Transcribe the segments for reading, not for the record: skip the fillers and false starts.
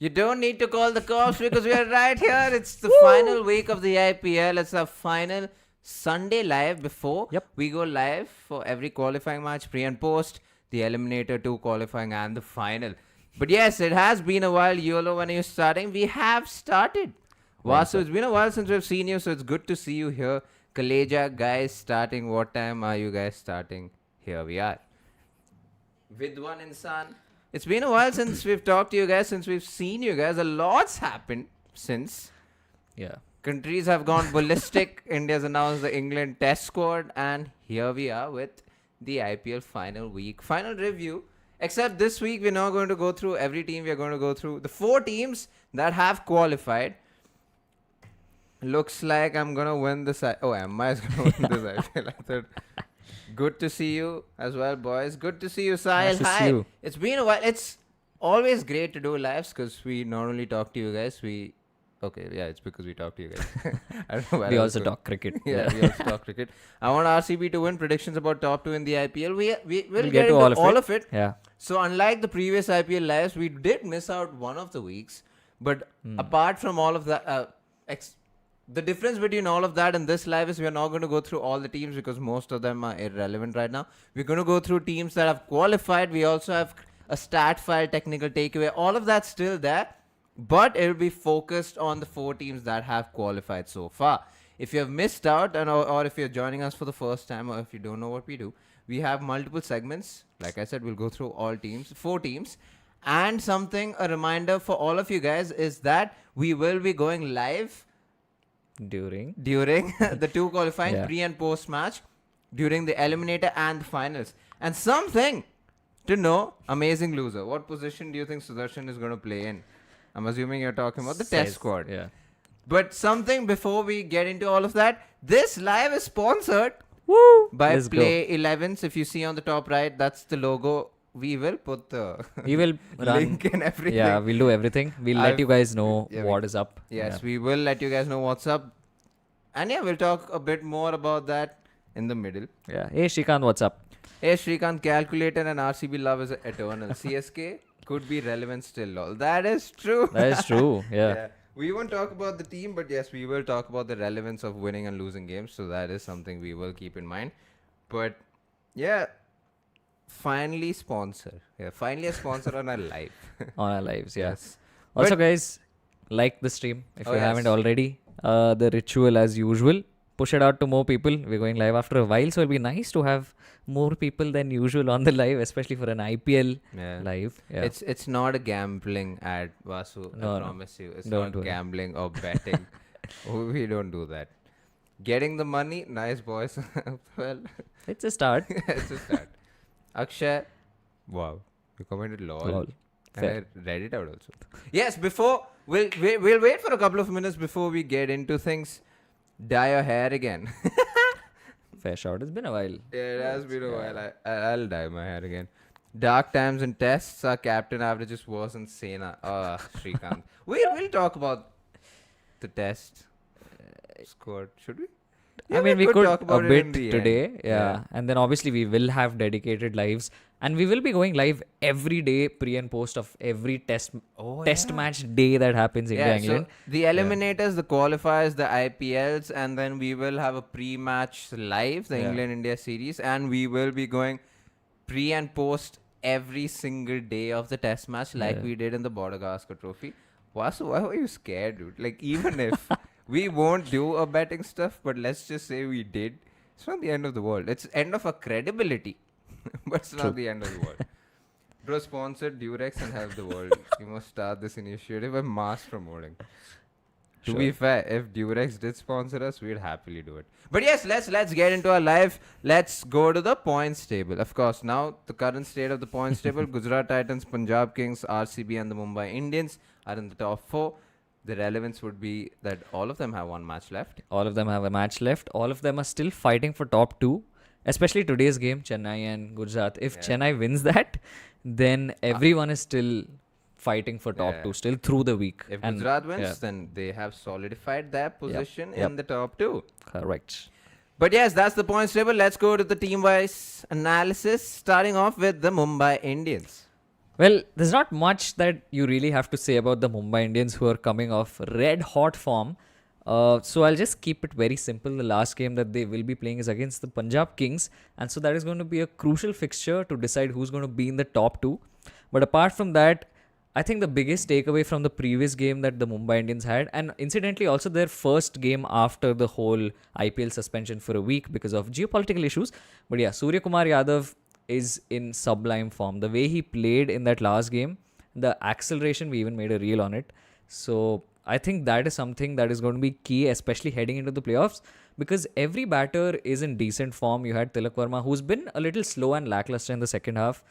You don't need to call the cops because we are right here. It's the final week of the IPL. It's our final Sunday live before we go live for every qualifying match, pre and post, the Eliminator 2 qualifying and the final. But yes, it has been a while. YOLO, when are you starting? We have started. Vasu, it's been a while since we've seen you, so it's good to see you here. Kaleja, guys, starting. What time are you guys starting? Here we are. Vidwan Insan. It's been a while since we've talked to you guys, since we've seen you guys. A lot's happened since. Yeah. Countries have gone ballistic. India's announced the England test squad. And here we are with the IPL final week. Final review. Except this week, we're not going to go through every team. We're going to go through the 4 teams that have qualified. Looks like I'm going to win this. Oh, Emma is going to win this IPL. I thought... Good to see you as well, boys. Good to see you, Sahil. Nice to Hi. see you. It's been a while. It's always great to do lives because we not only talk to you guys, it's because we talk to you guys. I don't know why We also talk cricket. Yeah, we also talk cricket. I want RCB to win. Predictions about top 2 in the IPL. We'll get to into all of it. Yeah. So unlike the previous IPL lives, we did miss out one of the weeks. But apart from all of that, the difference between all of that and this live is we are not going to go through all the teams because most of them are irrelevant right now. We're going to go through teams that have qualified. We also have a stat file, technical takeaway. All of that's still there. But it will be focused on the 4 teams that have qualified so far. If you have missed out or if you're joining us for the first time or if you don't know what we do, we have multiple segments. Like I said, we'll go through all teams, 4 teams. And a reminder for all of you guys is that we will be going live During the 2 qualifying pre and post match during the eliminator and the finals. And something to know, amazing loser. What position do you think Sudarshan is going to play in? I'm assuming you're talking about the test squad. Yeah. But something before we get into all of that, this live is sponsored by Let's Play 11s. If you see on the top right, that's the logo. We will put the We will link and everything. Yeah, we'll do everything. We'll let you guys know what is up. Yes, we will let you guys know what's up. And yeah, we'll talk a bit more about that in the middle. Yeah. Hey, Shrikant, what's up? Hey, Shrikant, calculator and RCB love is eternal. CSK could be relevant still, lol. That is true. That is true. Yeah. We won't talk about the team, but yes, we will talk about the relevance of winning and losing games. So that is something we will keep in mind. But yeah, finally a sponsor on our live. On our lives, yeah. Yes. Also, guys, like the stream if you haven't already. The ritual as usual. Push it out to more people. We're going live after a while, so it'll be nice to have more people than usual on the live, especially for an IPL live. Yeah. It's not a gambling ad, Vasu. I promise you. It's not gambling or betting. We don't do that. Getting the money, nice boys. Well, it's a start. It's a start. Akshay, wow, you commented lol. And I read it out also. Yes, before we'll wait for a couple of minutes before we get into things. Dye your hair again. Fair shout. It's been a while. Yeah, it has been a while. I'll dye my hair again. Dark times and tests. Our captain averages worse than Sena. Shrikant. We'll talk about the test squad. Should we? Yeah, I mean, we could talk about a it bit in the today. end. Yeah. And then obviously we will have dedicated lives. And we will be going live every day, pre and post of every test match day that happens in England. So the eliminators, the qualifiers, the IPLs, and then we will have a pre-match live, the England-India series, and we will be going pre and post every single day of the test match like we did in the Border Gavaskar Trophy. Vasu, why were you scared, dude? Like, even if we won't do a betting stuff, but let's just say we did, it's not the end of the world. It's end of our credibility. But it's not the end of the world. Bro, sponsored Durex and help the world. You must start this initiative by mass promoting. To be fair, if Durex did sponsor us, we'd happily do it. But yes, let's get into our live. Let's go to the points table. Of course, now the current state of the points table, Gujarat Titans, Punjab Kings, RCB and the Mumbai Indians are in the top 4. The relevance would be that all of them have one match left. All of them have a match left. All of them are still fighting for top 2. Especially today's game, Chennai and Gujarat. If Chennai wins that, then everyone is still fighting for top 2, still through the week. If Gujarat wins, then they have solidified their position in the top 2. Correct. But yes, that's the points table. Let's go to the team-wise analysis, starting off with the Mumbai Indians. Well, there's not much that you really have to say about the Mumbai Indians, who are coming off red hot form. So I'll just keep it very simple. The last game that they will be playing is against the Punjab Kings, and so that is going to be a crucial fixture to decide who's going to be in the top two. But apart from that, I think the biggest takeaway from the previous game that the Mumbai Indians had, and incidentally also their first game after the whole IPL suspension for a week because of geopolitical issues. But yeah, Surya Kumar Yadav is in sublime form. The way he played in that last game, the acceleration, we even made a reel on it. So I think that is something that is going to be key, especially heading into the playoffs, because every batter is in decent form. You had Tilak Verma, who's been a little slow and lackluster in the second half,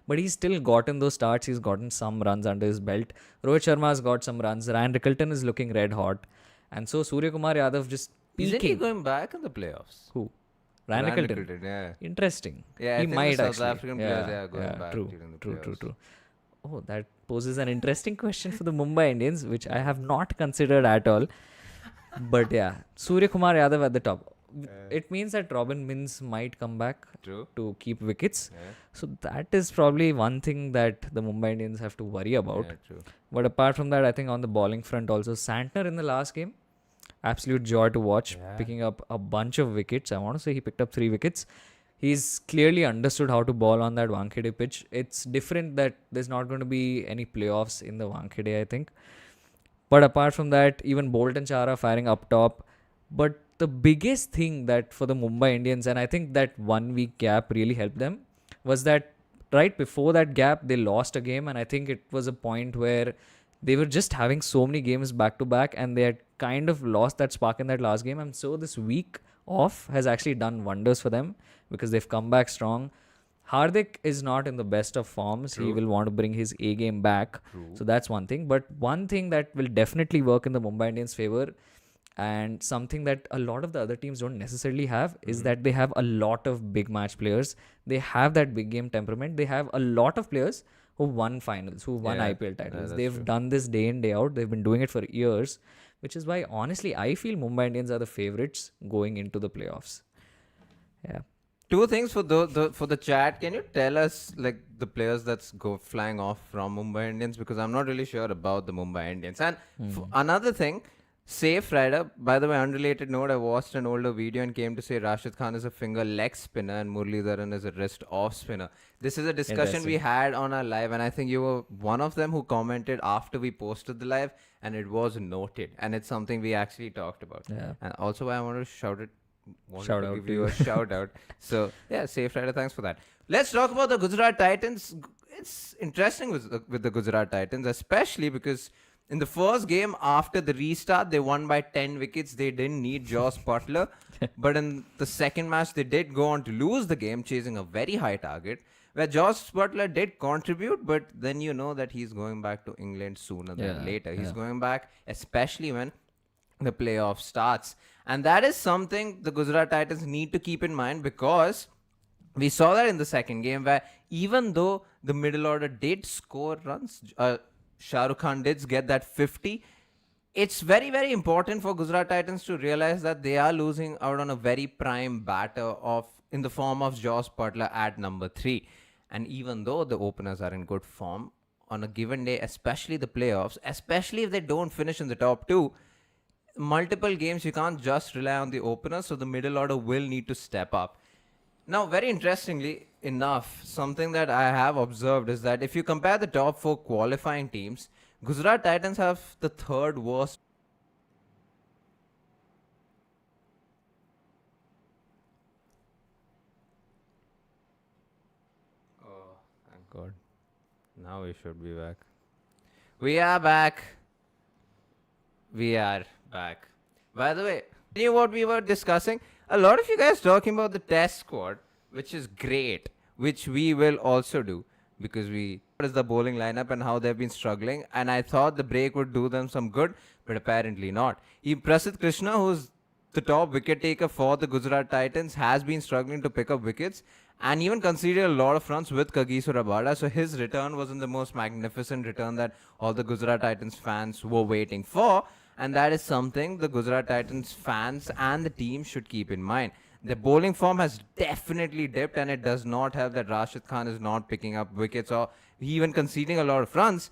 but he's still gotten those starts. He's gotten some runs under his belt. Rohit Sharma's got some runs. Ryan Rickelton is looking red hot. And so Surya Kumar Yadav just peaking. Isn't he going back in the playoffs? Who? Ryan Rickelton. Yeah. Interesting. Yeah, he I think might the actually. South African players are going back true, during the true, playoffs. true. Oh, that poses an interesting question for the Mumbai Indians, which I have not considered at all. But yeah, Surya Kumar Yadav at the top. It means that Robin Mins might come back to keep wickets. Yeah. So that is probably one thing that the Mumbai Indians have to worry about. Yeah, true. But apart from that, I think on the bowling front also, Santner in the last game, absolute joy to watch, picking up a bunch of wickets. I want to say he picked up 3 wickets. He's clearly understood how to ball on that Wankhede pitch. It's different that there's not going to be any playoffs in the Wankhede, I think. But apart from that, even Bolt and Chara firing up top. But the biggest thing that for the Mumbai Indians, and I think that 1 week gap really helped them, was that right before that gap, they lost a game. And I think it was a point where they were just having so many games back to back, and they had kind of lost that spark in that last game. And so this week off has actually done wonders for them, because they've come back strong. Hardik is not in the best of forms. True. He will want to bring his A game back. True. So that's one thing. But one thing that will definitely work in the Mumbai Indians' favor, and something that a lot of the other teams don't necessarily have, is that they have a lot of big match players. They have that big game temperament. They have a lot of players who won finals, who won IPL titles. They've done this day in, day out. They've been doing it for years, which is why, honestly, I feel Mumbai Indians are the favorites going into the playoffs. Yeah. 2 things for the chat. Can you tell us like the players that's go flying off from Mumbai Indians, because I'm not really sure about the Mumbai Indians. And another thing, safe rider. By the way, unrelated note, I watched an older video and came to say Rashid Khan is a finger leg spinner and Muralidharan is a wrist off spinner. This is a discussion we had on our live, and I think you were one of them who commented after we posted the live, and it was noted, and it's something we actually talked about. Yeah. And also, I want to give to you a shout out. So yeah, safe rider, thanks for that. Let's talk about the Gujarat Titans. It's interesting with the Gujarat Titans, especially because in the first game after the restart, they won by 10 wickets. They didn't need Joss Butler. But in the second match, they did go on to lose the game, chasing a very high target, where Joss Butler did contribute, but then you know that he's going back to England sooner than later. He's going back, especially when the playoff starts. And that is something the Gujarat Titans need to keep in mind, because we saw that in the second game, where even though the middle order did score runs, Shah Rukh Khan did get that 50. It's very, very important for Gujarat Titans to realize that they are losing out on a very prime batter in the form of Joss Butler at number 3. And even though the openers are in good form on a given day, especially the playoffs, especially if they don't finish in the top 2, multiple games, you can't just rely on the openers, so the middle order will need to step up. Now, very interestingly enough, something that I have observed is that if you compare the top 4 qualifying teams, Gujarat Titans have the 3rd worst. Oh, thank God. Now we should be back. We are back. We are back. By the way, you know what we were discussing? A lot of you guys talking about the test squad, which is great, which we will also do, because what is the bowling lineup and how they've been struggling, and I thought the break would do them some good, but apparently not. Prasidh Krishna, who's the top wicket taker for the Gujarat Titans, has been struggling to pick up wickets and even conceded a lot of runs with Kagiso Rabada, so his return wasn't the most magnificent return that all the Gujarat Titans fans were waiting for. And that is something the Gujarat Titans fans and the team should keep in mind. The bowling form has definitely dipped, and it does not help that Rashid Khan is not picking up wickets or even conceding a lot of runs.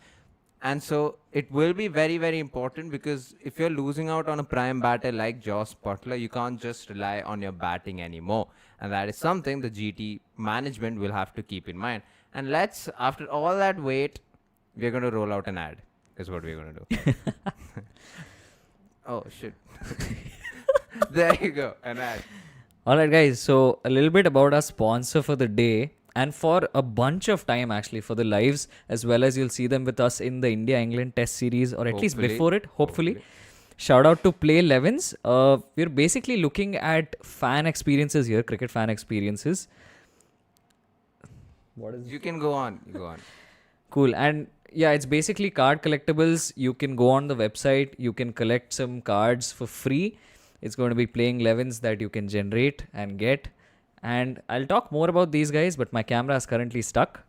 And so it will be very, very important, because if you're losing out on a prime batter like Joss Butler, you can't just rely on your batting anymore. And that is something the GT management will have to keep in mind. And after all that wait, we're going to roll out an ad, is what we're going to do. Oh, shit. There you go, an ad. Alright guys, so a little bit about our sponsor for the day and for a bunch of time actually for the lives, as well as you'll see them with us in the India-England Test Series, or at least before it, hopefully. Shout out to Play 11s. We're basically looking at fan experiences here, cricket fan experiences. You can go on. Cool. And yeah, it's basically card collectibles. You can go on the website, you can collect some cards for free. It's going to be playing 11s that you can generate and get. And I'll talk more about these guys, but my camera is currently stuck.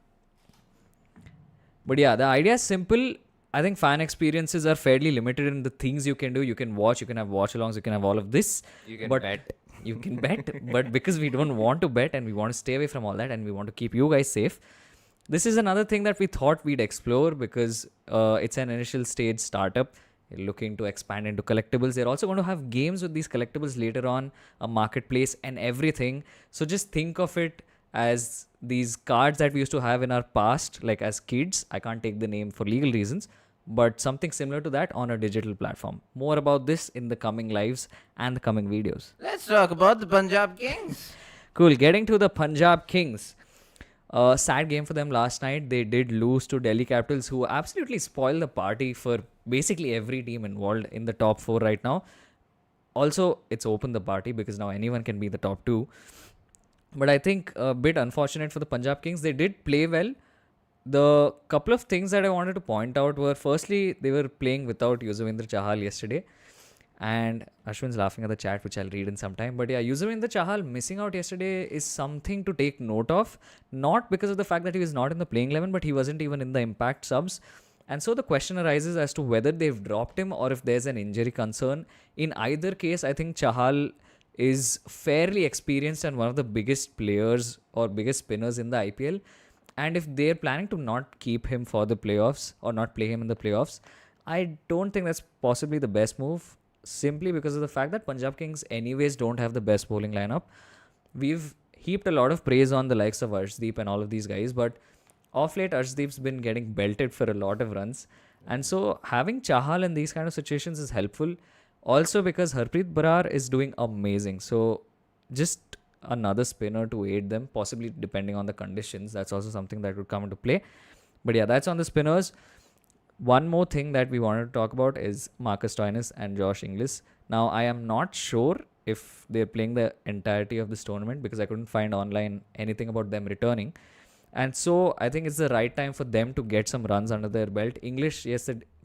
But yeah, the idea is simple. I think fan experiences are fairly limited in the things you can do. You can watch, you can have watch-alongs, you can have all of this. You can bet. You can bet. But because we don't want to bet and we want to stay away from all that and we want to keep you guys safe, this is another thing that we thought we'd explore, because it's an initial stage startup looking to expand into collectibles. They're also going to have games with these collectibles later on, a marketplace and everything. So just think of it as these cards that we used to have in our past, like as kids. I can't take the name for legal reasons, but something similar to that on a digital platform. More about this in the coming lives and the coming videos. Let's talk about the Punjab Kings. Cool. Getting to the Punjab Kings. Sad game for them last night. They did lose to Delhi Capitals, who absolutely spoiled the party for basically every team involved in the top 4 right now. Also, it's opened the party because now anyone can be the top 2. But I think a bit unfortunate for the Punjab Kings. They did play well. The couple of things that I wanted to point out were, firstly, they were playing without Yuzvendra Chahal yesterday. And Aswin's laughing at the chat, which I'll read in some time. But yeah, Yuzvendra Chahal missing out yesterday is something to take note of. Not because of the fact that he was not in the playing 11, but he wasn't even in the impact subs. And so the question arises as to whether they've dropped him or if there's an injury concern. In either case, I think Chahal is fairly experienced and one of the biggest players or biggest spinners in the IPL. And if they're planning to not keep him for the playoffs or not play him in the playoffs, I don't think that's possibly the best move. Simply because of the fact that Punjab Kings anyways don't have the best bowling lineup. We've heaped a lot of praise on the likes of Arshdeep and all of these guys, but off late Arshdeep's been getting belted for a lot of runs. And so having Chahal in these kind of situations is helpful. Also because Harpreet Brar is doing amazing. So just another spinner to aid them, possibly depending on the conditions. That's also something that would come into play. But yeah, that's on the spinners. One more thing that we wanted to talk about is Marcus Stoinis and Josh Inglis. Now, I am not sure if they're playing the entirety of this tournament because I couldn't find online anything about them returning. And so, I think it's the right time for them to get some runs under their belt.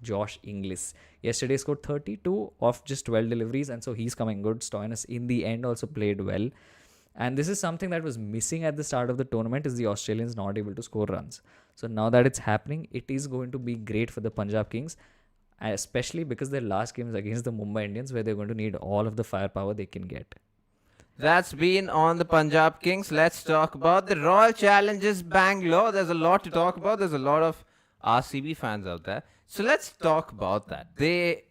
Josh Inglis. Yesterday scored 32 off just 12 deliveries, and so he's coming good. Stoinis in the end also played well. And this is something that was missing at the start of the tournament, is the Australians not able to score runs. So now that it's happening, it is going to be great for the Punjab Kings, especially because their last game is against the Mumbai Indians, where they're going to need all of the firepower they can get. That's been on the Punjab Kings. Let's talk about the Royal Challengers Bangalore. There's a lot to talk about. There's a lot of RCB fans out there. So let's talk about that. They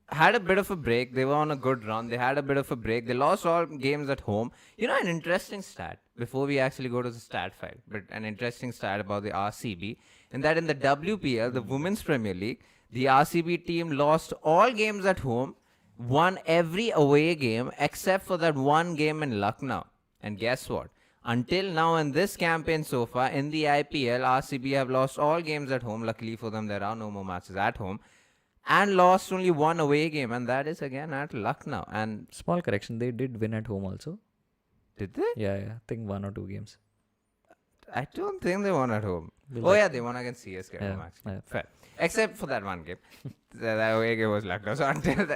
had a bit of a break. They were on a good run. They had a bit of a break. They lost all games at home. You know, an interesting stat, before we actually go to the stat file, but an interesting stat about the RCB, in that in the WPL, the Women's Premier League, the RCB team lost all games at home, won every away game except for that one game in Lucknow. And guess what? Until now in this campaign so far, in the IPL, RCB have lost all games at home. Luckily for them, there are no more matches at home. And lost only one away game, and that is again at Lucknow. And small correction, they did win at home also. Did they? Yeah. I think 1 or 2 games. I don't think they won at home. Yeah, they won against CSK at home actually. Yeah. Fair. Except for that one game. That away game was Lucknow. So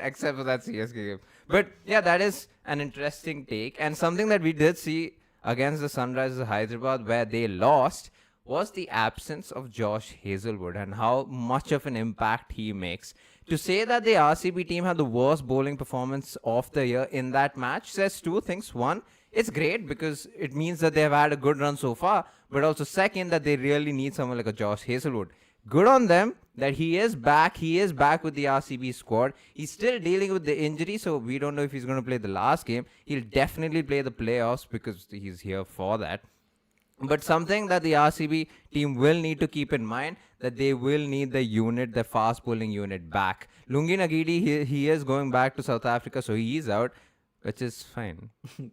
except for that CSK game. But yeah, that is an interesting take. And something that we did see against the Sunrisers Hyderabad, where they lost, was the absence of Josh Hazelwood and how much of an impact he makes. To say that the RCB team had the worst bowling performance of the year in that match says two things. One, it's great because it means that they have had a good run so far, but also second that they really need someone like a Josh Hazelwood. Good on them that he is back. He is back with the RCB squad. He's still dealing with the injury, so we don't know if he's going to play the last game. He'll definitely play the playoffs because he's here for that. But something that the RCB team will need to keep in mind that they will need the unit, the fast bowling unit back. Lungi Nagidi, he is going back to South Africa, so he's out, which is fine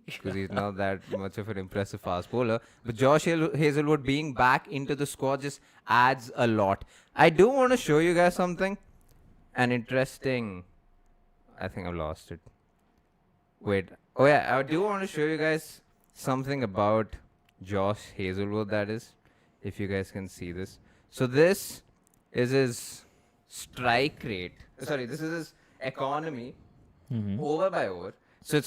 because he's not that much of an impressive fast bowler. But Josh Hazelwood being back into the squad just adds a lot. I do want to show you guys something. An interesting... I think I've lost it. Wait. Oh yeah, I do want to show you guys something about Josh Hazelwood, that is, if you guys can see this. So this is his strike rate. Sorry, this is his economy over by over. So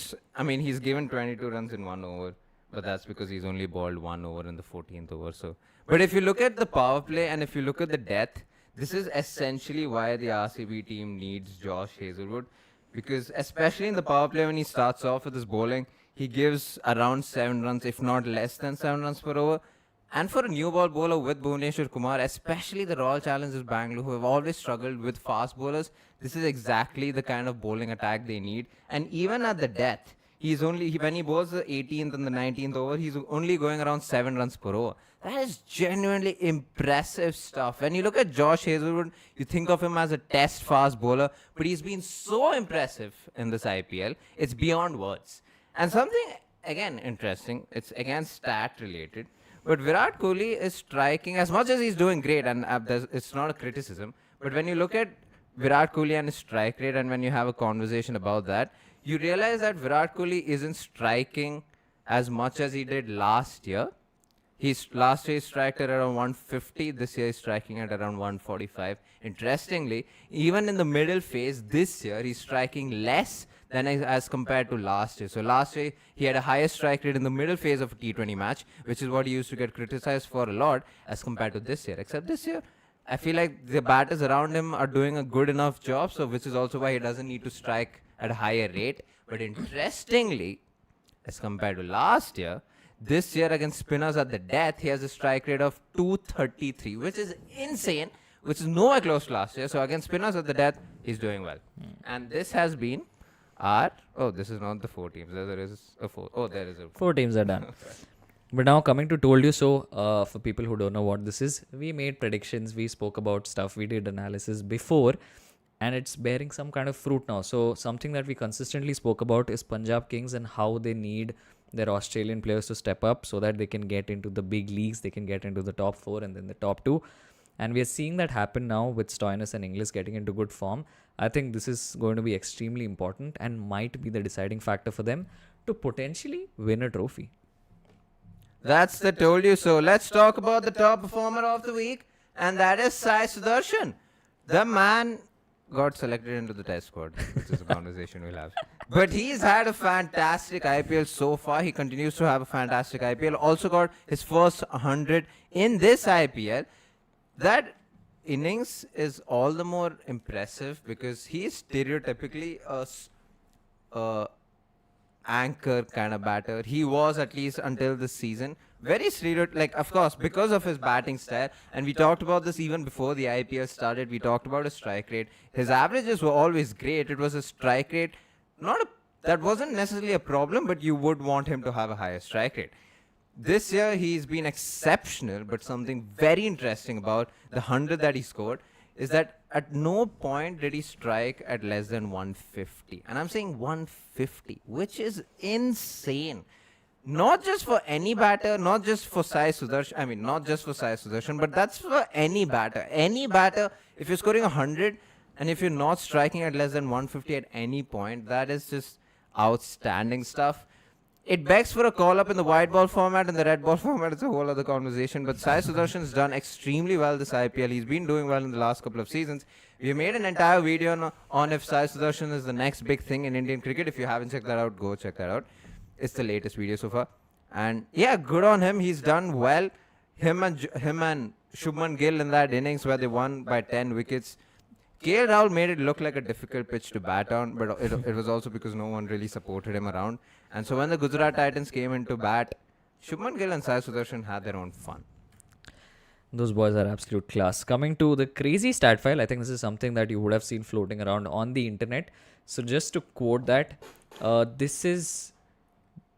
he's given 22 runs in 1 over, but that's because he's only balled 1 over in the 14th over. So, but if you look at the power play and if you look at the depth, this is essentially why the RCB team needs Josh Hazelwood, because especially in the power play when he starts off with his bowling, he gives around 7 runs, if not less than 7 runs per over. And for a new ball bowler with Bhuvneshwar Kumar, especially the Royal Challengers Bangalore, who have always struggled with fast bowlers, this is exactly the kind of bowling attack they need. And even at the depth, when he bowls the 18th and the 19th over, he's only going around 7 runs per over. That is genuinely impressive stuff. When you look at Josh Hazelwood, you think of him as a test fast bowler, but he's been so impressive in this IPL, it's beyond words. And something, again, interesting, it's again stat related, but Virat Kohli is striking, as much as he's doing great, and it's not a criticism, but when you look at Virat Kohli and his strike rate, and when you have a conversation about that, you realize that Virat Kohli isn't striking as much as he did last year. Last year he struck at around 150, this year he's striking at around 145. Interestingly, even in the middle phase this year, he's striking less than as compared to last year. So last year, he had a higher strike rate in the middle phase of a T20 match, which is what he used to get criticized for a lot as compared to this year. Except this year, I feel like the batters around him are doing a good enough job, so which is also why he doesn't need to strike at a higher rate. But interestingly, as compared to last year, this year against spinners at the death, he has a strike rate of 233, which is insane, which is nowhere close to last year. So against spinners at the death, he's doing well. And this has been this is not the 4 teams. There is a 4. Oh, there is a 4 teams are done. But now coming to Told You So, for people who don't know what this is, we made predictions, we spoke about stuff, we did analysis before, and it's bearing some kind of fruit now. So something that we consistently spoke about is Punjab Kings and how they need their Australian players to step up so that they can get into the big leagues, they can get into the top 4 and then the top 2. And we are seeing that happen now with Stoinis and Inglis getting into good form. I think this is going to be extremely important and might be the deciding factor for them to potentially win a trophy. That's the Told You So. Let's talk about the top performer of the week, and that is Sai Sudarshan. The man got selected into the test squad, which is a conversation we'll have. But he's had a fantastic IPL so far. He continues to have a fantastic IPL. Also got his first 100 in this IPL. That innings is all the more impressive because he is stereotypically a anchor kind of batter. He was, at least until this season, very of course, because of his batting style. And we talked about this even before the IPL started. We talked about his strike rate. His averages were always great. It was a strike rate, that wasn't necessarily a problem, but you would want him to have a higher strike rate. This year, he's been exceptional, but something very interesting about the 100 that he scored is that at no point did he strike at less than 150. And I'm saying 150, which is insane. Not just for any batter, not just for Sai Sudarshan, but that's for any batter. Any batter, if you're scoring 100 and if you're not striking at less than 150 at any point, that is just outstanding stuff. It begs for a call-up in the white ball format and the red ball format. It's a whole other conversation. But Sai Sudarshan has done extremely well this IPL. He's been doing well in the last couple of seasons. We made an entire video on if Sai Sudarshan is the next big thing in Indian cricket. If you haven't checked that out, go check that out. It's the latest video so far. And yeah, good on him. He's done well. Him and Shubman Gill in that innings where they won by 10 wickets. KL Rahul made it look like a difficult pitch to bat on, but it was also because no one really supported him around. And so when the Gujarat Titans came into bat, Shubman Gill and Sai Sudarshan had their own fun. Those boys are absolute class. Coming to the crazy stat file, I think this is something that you would have seen floating around on the internet. So just to quote that, this is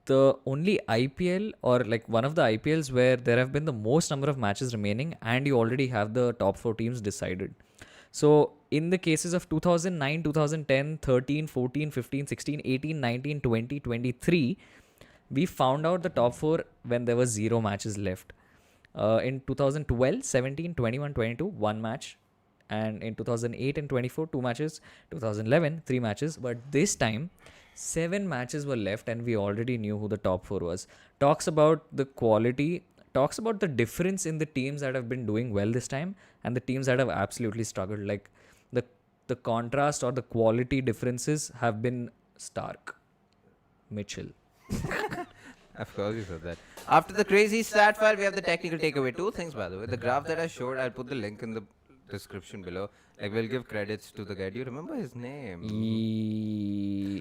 the only IPL or like one of the IPLs where there have been the most number of matches remaining and you already have the top 4 teams decided. So in the cases of 2009, 2010, 13, 14, 15, 16, 18, 19, 20, 23, we found out the top 4 when there were 0 matches left. In 2012, 17, 21, 22, 1 match. And in 2008 and 24, 2 matches. 2011, 3 matches. But this time, 7 matches were left and we already knew who the top 4 was. Talks about the quality, talks about the difference in the teams that have been doing well this time and the teams that have absolutely struggled. Like the contrast or the quality differences have been stark. Mitchell. Of course you said that. After the crazy stat file, we have the technical takeaway. 2 things, by the way. The graph that I showed, I'll put the link in the description below. Like, we'll give credits to the guy. Do you remember his name?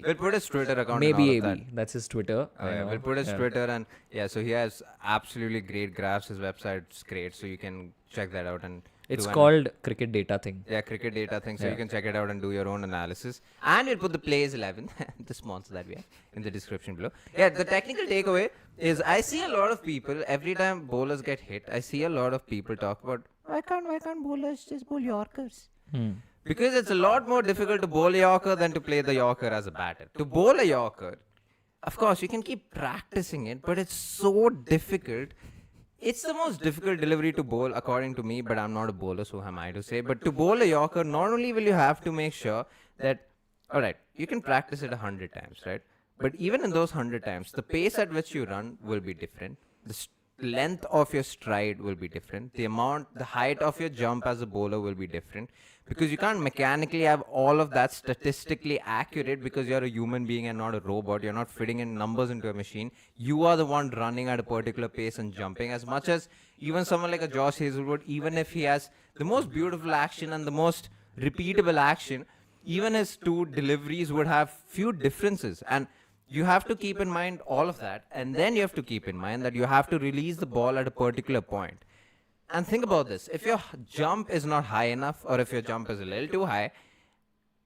We'll put his Twitter account. Maybe AB. That's his Twitter. Oh, yeah. We'll put his Twitter and so he has absolutely great graphs. His website's great, so you can check that out and. It's called Cricket Data Thing. Yeah, Cricket Data Thing. So you can check it out and do your own analysis. And we'll put the Plays 11, the sponsor that we have, in the description below. Yeah, the technical takeaway is I see a lot of people, every time bowlers get hit, I see a lot of people talk about, why can't bowlers just bowl Yorkers? Because it's a lot more difficult to bowl a Yorker than to play the Yorker as a batter. To bowl a Yorker, of course, you can keep practicing it, but it's so difficult. It's the most difficult delivery to bowl, according to me, but I'm not a bowler, so am I to say. But to bowl a Yorker, not only will you have to make sure that, alright, you can practice it 100 times, right? But even in those 100 times, the pace at which you run will be different. The length of your stride will be different. The height of your jump as a bowler will be different. Because you can't mechanically have all of that statistically accurate because you're a human being and not a robot. You're not fitting in numbers into a machine. You are the one running at a particular pace and jumping. As much as even someone like a Josh Hazelwood, even if he has the most beautiful action and the most repeatable action, even his 2 deliveries would have few differences. And you have to keep in mind all of that. And then you have to keep in mind that you have to release the ball at a particular point. And think about this. If your jump is not high enough or if your jump is a little too high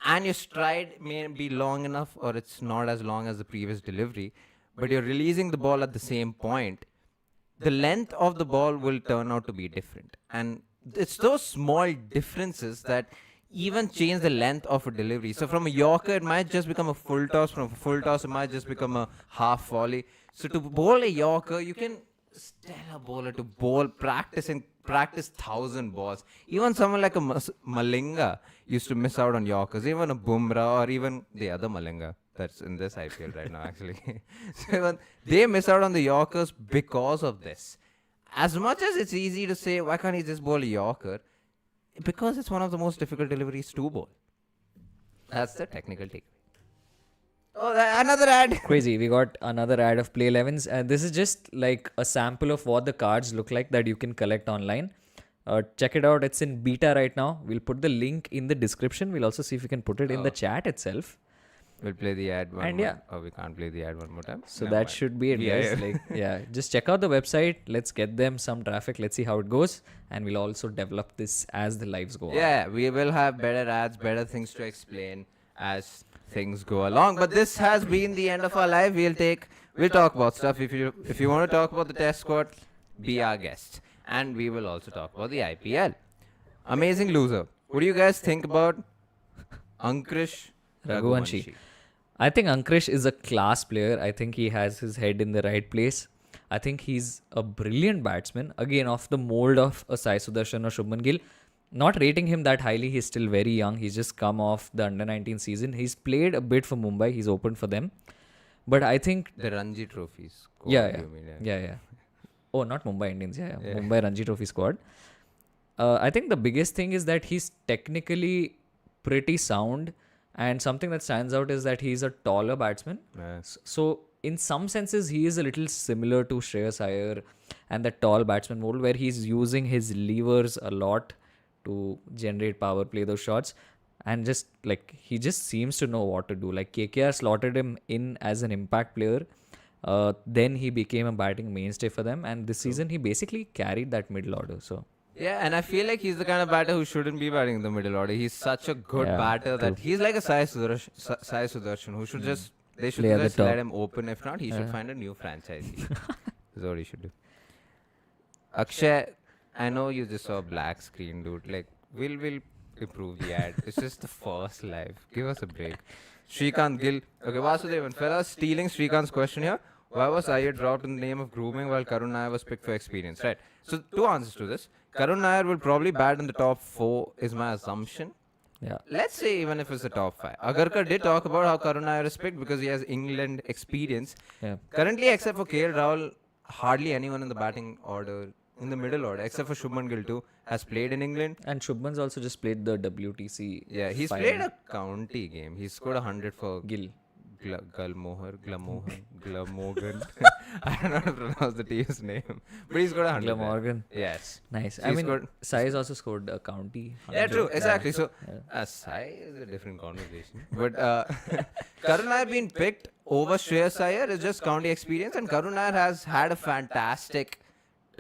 and your stride may be long enough or it's not as long as the previous delivery, but you're releasing the ball at the same point, the length of the ball will turn out to be different. And it's those small differences that even change the length of a delivery. So from a Yorker, it might just become a full toss. From a full toss, it might just become a half volley. So to bowl a Yorker, you can tell a bowler to bowl, practice 1,000 balls. Even someone like a Malinga used to miss out on Yorkers. Even a Bumrah or even the other Malinga that's in this IPL right now, actually. So even they miss out on the Yorkers because of this. As much as it's easy to say, why can't he just bowl a Yorker? Because it's one of the most difficult deliveries to bowl. That's the technical takeaway. Oh, another ad. Crazy. We got another ad of Play 11s. And this is just like a sample of what the cards look like that you can collect online. Check it out. It's in beta right now. We'll put the link in the description. We'll also see if we can put it in the chat itself. We'll play the ad one more time. Oh, we can't play the ad one more time. So that should be it, guys. Just check out the website. Let's get them some traffic. Let's see how it goes. And we'll also develop this as the lives go on. Yeah, we will have better ads, better things to explain as things go along. But this has been the end of our live. We'll talk about stuff. If you want to talk about the test squad, be our guest. And we will also talk about the IPL. Amazing loser. What do you guys think about Ankrish Raghuvanshi? I think Ankrish is a class player. I think he has his head in the right place. I think he's a brilliant batsman. Again, off the mold of a Sai Sudarshan or Shubman Gill. Not rating him that highly. He's still very young. He's just come off the under-19 season. He's played a bit for Mumbai. He's opened for them. But I think... The Ranji Trophies. Yeah. Oh, not Mumbai Indians. Yeah. Mumbai Ranji Trophy squad. I think the biggest thing is that he's technically pretty sound. And something that stands out is that he's a taller batsman. So in some senses, he is a little similar to Shreyas Iyer and the tall batsman mold where he's using his levers a lot to generate power, play those shots. and just like he just seems to know what to do. Like KKR slotted him in as an impact player. Then he became a batting mainstay for them, and this season he basically carried that middle order. So Yeah, and I feel like he's the kind of batter who shouldn't be batting in the middle order. He's such a good Yeah, batter that true. he's like a Sai Sudarshan who should just they should Play at the just let top. him open. If not, he should Yeah. find a new franchisee. Is what he should do. Akshay, I know you just saw a black screen, dude. Like, we'll improve the ad. It's just the first live. Give us a break. Shrikant Gill. Okay, Vasudevan. Fellas, stealing Shrikant's question here. Why was Iyer dropped in the name of grooming while Karun Nair was picked for experience? Right. So, two answers to this. Karun Nair will probably bat in the top 4, is my assumption. Yeah. Let's say even if it's the top 5. Agarkar did talk about how Karun Nair is picked because he has England experience. Yeah. Currently, except for KL Rahul, hardly anyone in the batting order, in the middle order, except for Shubman Gill too, has played in England. And Shubman's also just played the WTC. Yeah, he's final. played a county game. He scored 100 for Gill. Glamorgan. I don't know how to pronounce the team's name. But he's got 100. there. Glamorgan. Yes. Nice. So I he mean, scored- Sai has also scored a county. Yeah, true. Exactly. So, Yeah. Sai is a different conversation. But Karun Nair being picked over Shreyas Iyer is just county experience. And Karun Nair has had a fantastic...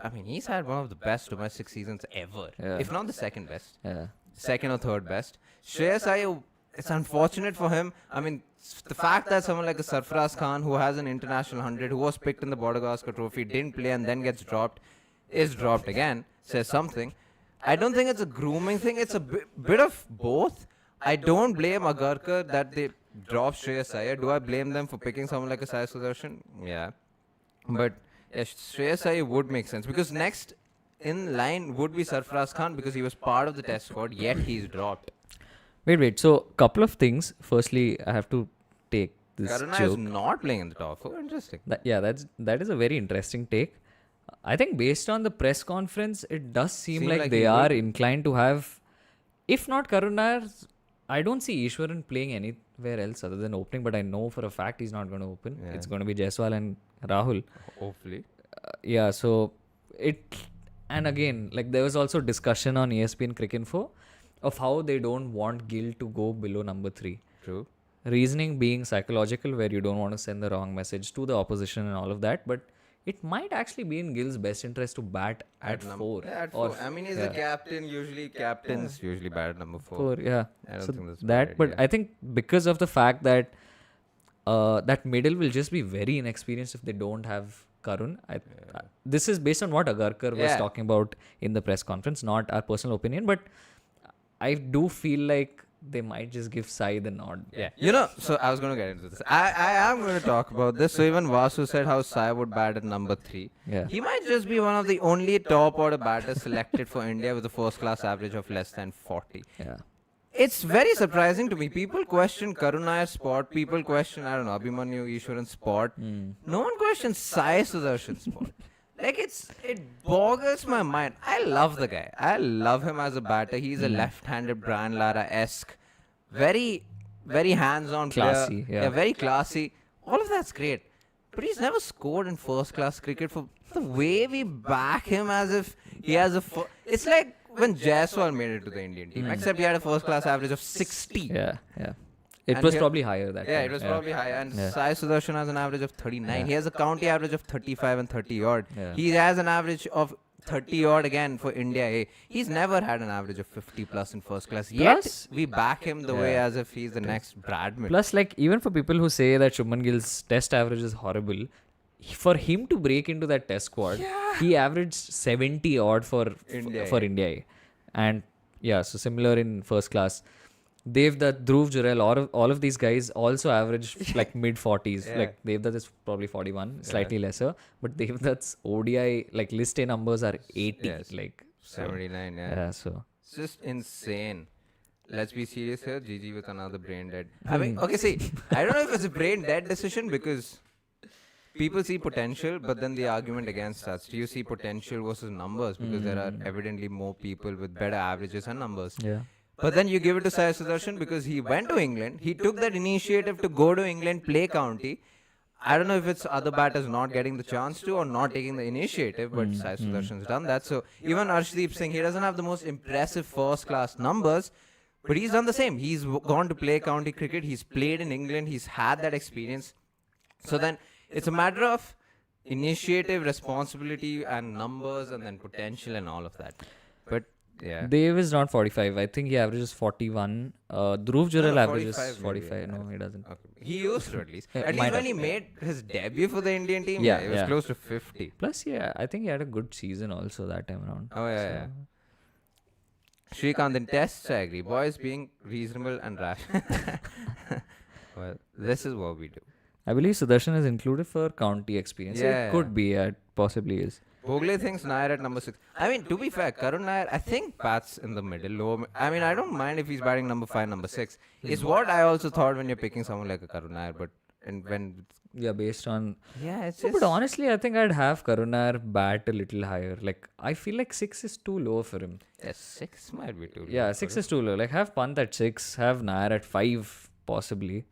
I mean, he's had one of the best domestic seasons ever. Yeah. If not the second best. Yeah. Second or third best. Shreyas Iyer, it's unfortunate for him. I mean, the fact that someone like a Sarfaraz Khan, who has an international 100, who was picked in the Border Gavaskar Trophy, didn't play and then gets dropped, is dropped again, says something. I don't think it's a grooming thing. It's a bit of both. I don't blame Agarkar that they dropped Shreyas Iyer. Do I blame them for picking someone like a Sai Sudarshan? Yeah. But yeah, Shreyas Iyer would make sense because next in line would be Sarfaraz Khan because he was part of the test squad, yet he's dropped. Wait. So, couple of things. Firstly, I have to take this Karuna is joke. not playing in the top 4. Interesting. That is a very interesting take. I think based on the press conference, it does seem Seem like like they he are will. inclined to have, if not Karun Nair, I don't see Ishwaran playing anywhere else other than opening, but I know for a fact he's not going to open. Yeah. It's going to be Jaiswal and Rahul. Hopefully. Yeah, so and again, like there was also discussion on ESPN Cricinfo of how they don't want Gill to go below number 3. True. Reasoning being psychological, where you don't want to send the wrong message to the opposition and all of that, but it might actually be in Gill's best interest to bat at 4. Yeah, at or 4. I mean, he's yeah. the captain. Usually, captains usually bat at number 4. 4, yeah. I don't So think that's a that, bad but idea. I think because of the fact that that middle will just be very inexperienced if they don't have Karun. This is based on what Agarkar was Yeah. talking about in the press conference, not our personal opinion, but I do feel like they might just give Sai the nod. Yeah. You know, so I was going to get into this. I am going to talk about this. So even Vasu said how Sai would bat at number 3. Yeah. He might just be one of the only top order batters selected for India with a first class average of less than 40. Yeah. It's very surprising to me. People question Karun Nair's spot. People question, I don't know, Abhimanyu Ishwaran's spot. No one questions Sai Sudarshan's spot. Like, it boggles my mind. I love the guy. I love him as a batter. He's a left-handed Brian Lara-esque. Very, very hands-on Classy, player. yeah. Very classy. All of that's great. But he's never scored in first-class cricket for the way we back him as if he has a... It's like when Jaiswal made it to the Indian team. Except he had a first-class average of 60. Yeah. It And was here- probably higher that Yeah, time. it was probably high. And Yeah. Sai Sudarshan has an average of 39. Yeah. He has a county average of 35 and 30 odd. Yeah. He has an average of 30 odd again for India A. He's never had an average of 50 plus in first class. Yet Plus- we back him the way Yeah. as if he's the next Bradman. Plus, like, even for people who say that Shubman Gill's test average is horrible, for him to break into that test squad, he averaged 70 odd for India for A. India A. And yeah, so similar in first class. Devdutt, Dhruv Jurel, all of these guys also average like mid 40s. Yeah. Like Devdutt is probably 41, slightly lesser. But Devdutt's ODI like list A numbers are 80. Yes. Like so, 79, yeah. yeah, so It's just insane. Let's be serious here. GG with another brain dead. I mean, okay, see, I don't know if it's a brain dead decision because people see potential, but then the argument against us. Do you see potential versus numbers? Because there are evidently more people with better averages and numbers. yeah. But then you give it to Sai Sudarshan because he went to England. He took that initiative to go to England, play county. I don't know if it's other batters not getting the chance to or not taking the initiative, but Sai Sudarshan's done that. So even Arshdeep Singh, he doesn't have the most impressive first class numbers, But he's done the same. He's gone to play county cricket. He's played in England. He's had that experience. So then it's a matter of initiative, responsibility, and numbers, and then potential and all of that. But yeah, Dave is not 45. I think he averages 41. Dhruv Jurel averages 45 maybe, 45. yeah. No, he doesn't. okay. He used to at least. Yeah, At might least when have. he made his debut for the Indian team, Yeah, it was yeah. close to 50. Plus, yeah, I think he had a good season also that time around. Oh yeah, yeah. Shrikant, in tests, I agree. Boys being reasonable and rational. Well, this is what we do. I believe Sudarshan is included for county experience. So Yeah. it could be, it possibly is. Bogle thinks Nair at number 6. I mean, to be fair, Karun Nair, I think bats in the middle. Low. I mean, I don't mind if he's batting number 5, number 6. Is what I also thought when you're picking someone like a Karun Nair. But and when Yeah, based on. yeah, it's No, just but honestly, I think I'd have Karunar bat a little higher. Like, I feel like 6 is too low for him. yeah, 6 might be too. Yeah, low 6 for is too low. Like, have Pant at 6, have Nair at 5, possibly. him.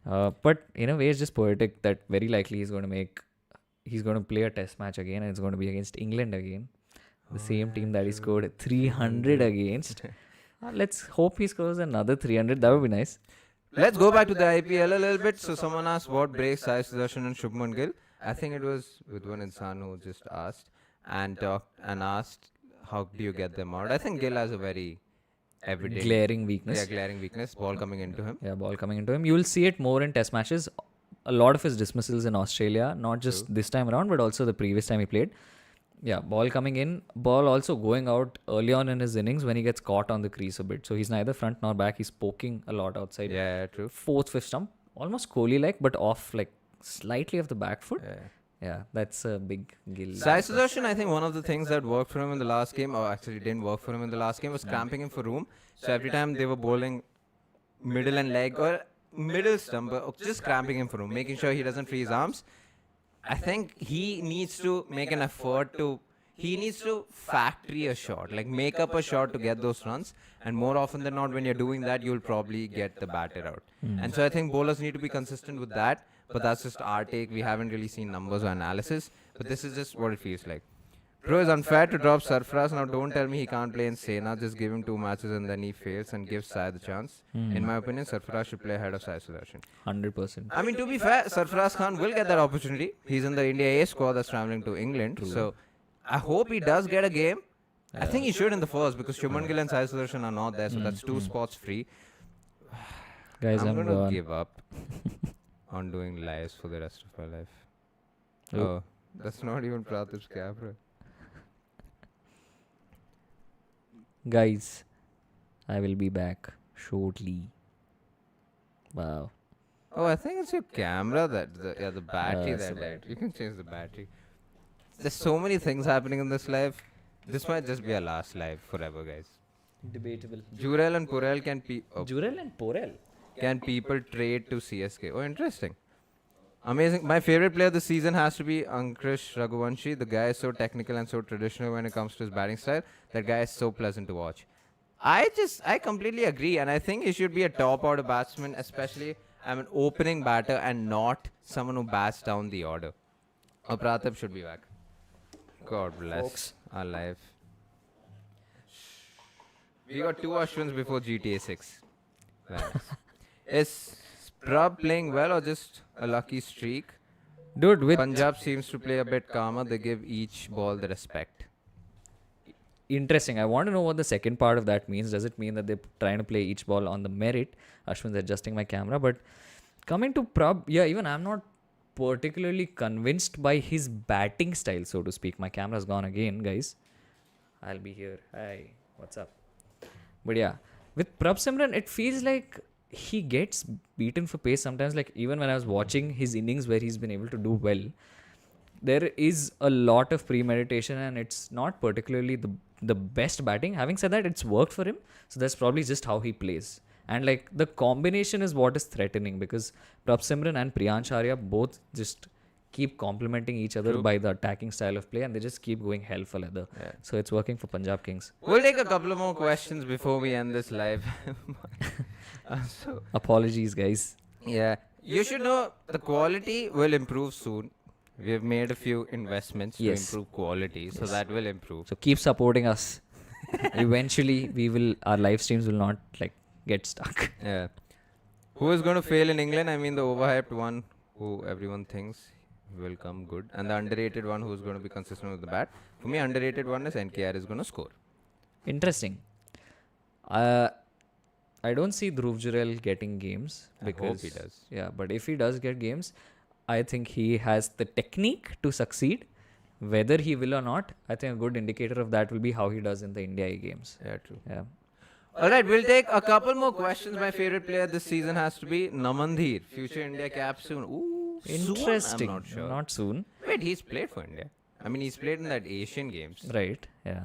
Yeah. But in a way, it's just poetic that very likely he's going to play a test match again, and it's going to be against England again. The same team that he scored 300 against. Let's hope he scores another 300. That would be nice. Let's go back to the IPL a little bit. So someone asked what breaks Sai Sudarshan and Shubman Gill. I think it was with one insan who just asked and asked how do you get them out. I think Gill has a very everyday Glaring weakness. glaring weakness. Ball coming into him. Yeah, ball coming into him. You will see it more in test matches. A lot of his dismissals in Australia, not just this time around, but also the previous time he played. Yeah, ball coming in, ball also going out early on in his innings when he gets caught on the crease a bit. So he's neither front nor back. He's poking a lot outside. Yeah, true. 4th, 5th stump. Almost Kohli-like, but off, like, slightly off the back foot. Yeah. Yeah, that's a big Gill. Sai Sudarshan, I think one of the things that worked for him in the last game, or actually didn't work for him in the last game, was cramping him for room. So every time they were bowling middle and leg or middle stump, just cramping him for room, making sure he doesn't free his arms. I think he needs to make an effort he needs to factory a shot, like make up a shot to get those runs. And more often than not, when you're doing that, you'll probably get the batter out. And so I think bowlers need to be consistent with that. But that's just our take. We haven't really seen numbers or analysis. But this is just what it feels like. Bro, it's unfair to drop Sarfaraz. Now don't tell me he can't play in Sena. Just give him 2 matches and then he fails and gives Sai the chance. In my opinion, Sarfaraz should play ahead of Sai Sudarshan. 100%. I mean, to be fair, Sarfaraz Khan will get that opportunity. He's in the India A squad that's traveling to England. So I hope he does get a game. I think he should in the first because Shubman Gill and Sai Sudarshan are not there. So that's 2 spots free. Guys, I'm going to gone. give up on doing lives for the rest of my life. Oh. Oh, that's not even Praatibh's camera. Guys, I will be back shortly. Wow. Oh, I think it's your camera the battery it's that the died. You can change the battery. There's so many things happening in this life. This might just be our last live forever, guys. Debatable. Jurel and Purell Jurel and Porel. can people trade to CSK? Oh, interesting. Amazing. My favorite player this season has to be Ankrish Raghuvanshi. The guy is so technical and so traditional when it comes to his batting style. That guy is so pleasant to watch. I completely agree. And I think he should be a top order batsman, especially I'm an opening batter and not someone who bats down the order. Oh, Praatibh should be back. God bless Folks. our life. We got 2 Ashwins before GTA 6. Very nice. Is Prab playing well or just a lucky streak? Dude, with Punjab seems to play a bit calmer. They give each ball the respect. interesting. I want to know what the second part of that means. Does it mean that they're trying to play each ball on the merit? Ashwin's adjusting my camera. But coming to Prab, yeah, even I'm not particularly convinced by his batting style, so to speak. My camera's gone again, guys. I'll be here. Hi, what's up? But yeah, with Prab Simran, it feels like he gets beaten for pace sometimes. Like even when I was watching his innings where he's been able to do well, there is a lot of premeditation and it's not particularly the best batting. Having said that, it's worked for him. So that's probably just how he plays. And like the combination is what is threatening because Prab Simran and Priyansh Arya both just keep complementing each other by the attacking style of play and they just keep going hell for leather. Yeah. So it's working for Punjab Kings. We'll take a couple of more questions before we end this live. Apologies, guys. Yeah. You should know the quality will improve soon. We have made a few investments to improve quality, so that will improve. So keep supporting us. Eventually, our live streams will not like get stuck. Yeah. Who is going to fail in England? I mean, the overhyped one who everyone thinks will come good, and the underrated one who's going to be consistent with the bat. For me, underrated one is NKR is going to score. Interesting. I don't see Dhruv Jurel getting games because I hope he does. Yeah, but if he does get games, I think he has the technique to succeed. Whether he will or not, I think a good indicator of that will be how he does in the India A games. Yeah, true. Yeah. All right, we'll take a couple more questions. My favorite player this season has to be Namandhir, future India cap soon. Ooh, Interesting. Soon? I'm not sure. Not soon. Wait, he's played for India. I mean, he's played in that Asian Games. Right. Yeah.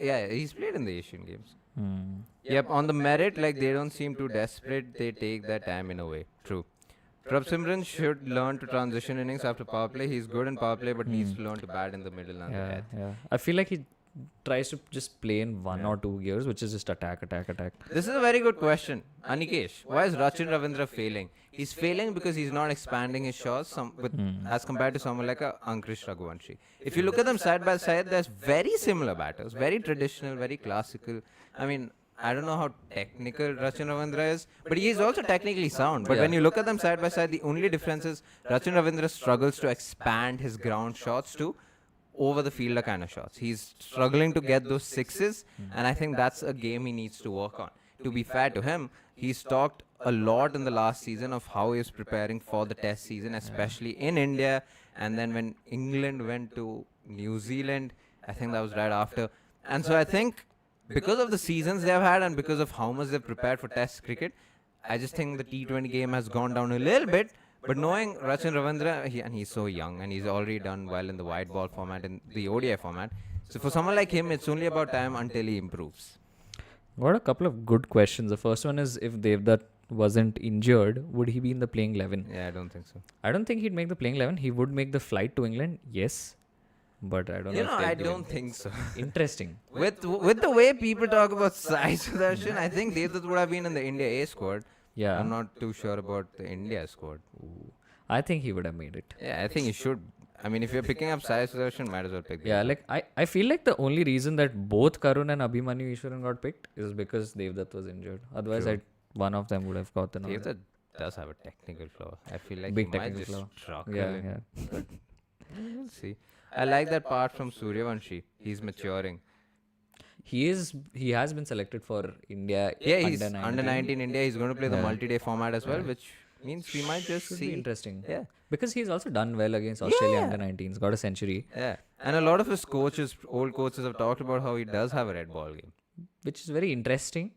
Yeah, he's played in the Asian Games. Hmm. Yep, on the merit, like they don't seem too desperate. They take their time in a way. True. Prabh should learn to transition innings after power play. He's good in power play, but needs to learn to bat in the middle and the Yeah. death. Yeah. I feel like he tries to just play in one or two gears, which is just attack. This is a very good question. Anikesh, why is Rachin Ravindra failing? He's failing because he's not expanding his shots as compared to someone like Ankush Raghuvanshi. If you look at them side by side, there's very similar batters, very traditional, very classical. I mean, I don't know how technical Rachin Ravindra is, but he is also technically sound. But when you look at them side by side, the only difference is Rachin Ravindra struggles to expand his ground shots to over the fielder kind of shots. He's struggling to get those sixes, and I think that's a game he needs to work on. To be fair to him, he's talked a lot in the last season of how he's preparing for the test season, especially in India, and then when England went to New Zealand, I think that was right after. And so I think because of the seasons they've had and because of how much they've prepared for test cricket, I just think the T20 game has gone down a little bit. But knowing Rachin Ravindra, and he's so young and he's already done well in the white ball format and the ODI format. So for someone like him, it's only about time until he improves. Got a couple of good questions. The first one is if Devdutt wasn't injured, would he be in the playing 11? Yeah, I don't think so. I don't think he'd make the playing 11. He would make the flight to England, yes. But I don't know. I don't think so. Interesting. With the way people talk about Sai Sudarshan, I think Devdutt would have been in the India A squad. Yeah. I'm not too sure about the India squad. Ooh. I think he would have made it. Yeah, I think he should. I mean, if you're picking up Sai Sudarshan, might as well pick Yeah, Devdutt. like I feel like the only reason that both Karun and Abhimanyu Ishwaran got picked is because Devdutt was injured. Otherwise, one of them would have gotten on. Devdutt does have a technical flaw. I feel like Big he might technical just flaw. struggle. Yeah. We'll see. I like that part from Suryavanshi. He's maturing. He has been selected for India. Yeah, he's under under 19 India. He's going to play the Yeah. multi-day format as well, which means we might just Should see. be interesting. Yeah. Because he's also done well against Australia Yeah. under 19s. Got a century, Yeah. And a lot of his old coaches have talked about how he does have a red ball game. which is very interesting.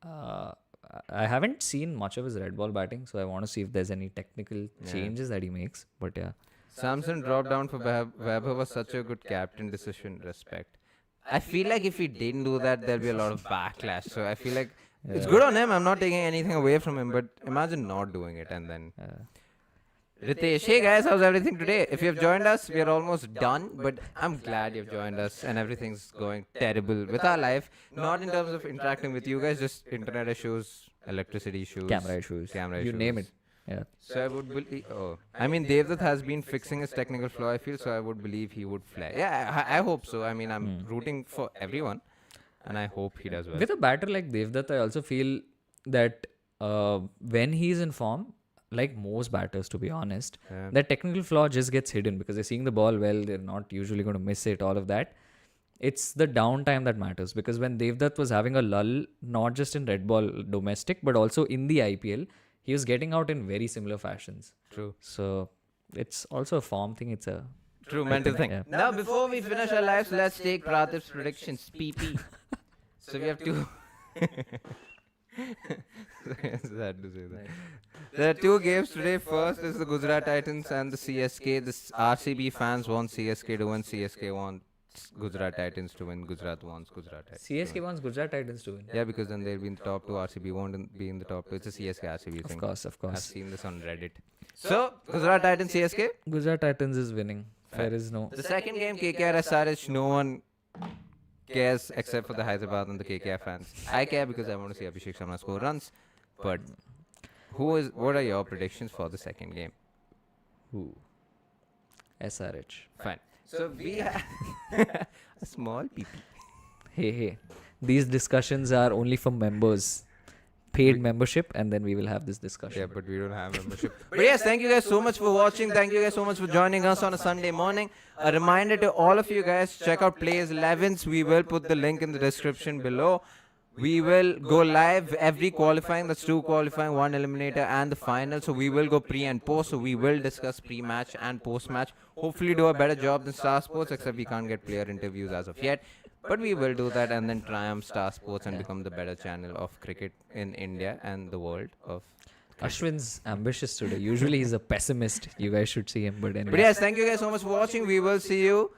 I haven't seen much of his red ball batting, so I want to see if there's any technical changes that he makes. But yeah. Samson dropped down for Vaibhav was such a good captain decision. Respect. I feel like if he didn't do that, there'll be a lot of backlash. So I feel like it's good on him. I'm not taking anything away from him, but imagine not doing it and then. Ritesh, hey guys, how's everything today? If you've joined us, we are almost done, but I'm glad you've joined us and everything's going terrible with our life. Not in terms of interacting with you guys, just internet issues, electricity issues, Camera issues. You name it. Yeah. So I would believe. I mean, Devdutt has been fixing his technical flaw, I feel, so I would believe he would fly. Yeah, I hope so. I mean, I'm rooting for everyone, and I hope he does well. With a batter like Devdutt, I also feel that when he's in form, like most batters, to be honest, that technical flaw just gets hidden because they're seeing the ball well, they're not usually going to miss it, all of that. It's the downtime that matters because when Devdutt was having a lull, not just in red ball domestic, but also in the IPL, he was getting out in very similar fashions. True. So it's also a form thing. It's a True mental thing. Yeah. Now, before we finish our lives, let's take Praatib's predictions. PP. So we have two. Sad to say that. There are two games today. First is the Gujarat Titans and the CSK. The RCB fans want CSK to win. CSK wants Gujarat Titans to win. Gujarat wants Gujarat Titans. CSK wants Gujarat Titans to win. Yeah, because then they'll be in the top two. RCB won't be in the top two. It's a CSK RCB thing. Of course. I've seen this on Reddit. So, Gujarat Titans CSK. Gujarat Titans is winning. There is no. The second game, KKR SRH, no one cares except for the Hyderabad and the KKR fans. I care because I want to see Abhishek Sharma score runs. But what are your predictions for the second game? Who? SRH. Fine. So we have a small PP. Hey. These discussions are only for members. paid membership, and then we will have this discussion. Yeah, but we don't have membership. But yes, thank you guys so much for watching. Thank you guys so much for joining us on a Sunday morning. A reminder to all of you guys, check out Players 11s. We will put the link in the description below. We will go live every qualifying. That's 2 qualifying, 1 eliminator, and the final. So we will go pre and post. So we will discuss pre-match and post-match. Hopefully do a better job than Star Sports, except we can't get player interviews as of yet. But we will do that and then triumph Star Sports and become the better channel of cricket in India and the world of cricket. Ashwin's ambitious today. Usually he's a pessimist. You guys should see him. But anyway. But yes, thank you guys so much for watching. We will see you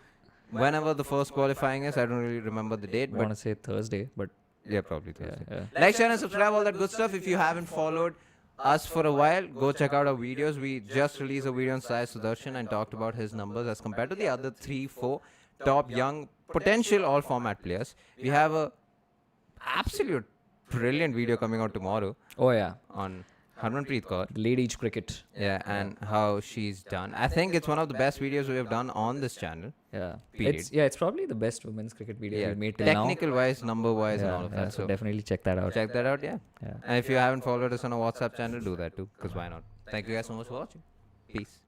whenever the first qualifying is. I don't really remember the date. I want to say Thursday, but yeah, probably Thursday. yeah. Like, share and subscribe, all that good stuff. If you haven't followed us for a while, go check out our videos. We just released a video on Sai Sudarshan and talked about his numbers as compared to the other 3-4 top young potential all format players. We have a absolute brilliant video coming out tomorrow oh yeah, on Harmanpreet Kaur. Ladies cricket. Yeah, and how she's done. I think it's one of the best videos we have done on this channel. Yeah, Period. it's probably the best women's cricket video we made till technical now. wise, number wise, and all of that. So definitely check that out. check that out. Yeah. Yeah. And if you haven't followed us on our WhatsApp channel, do that too. Because why not? Thank you guys so much for watching. Peace.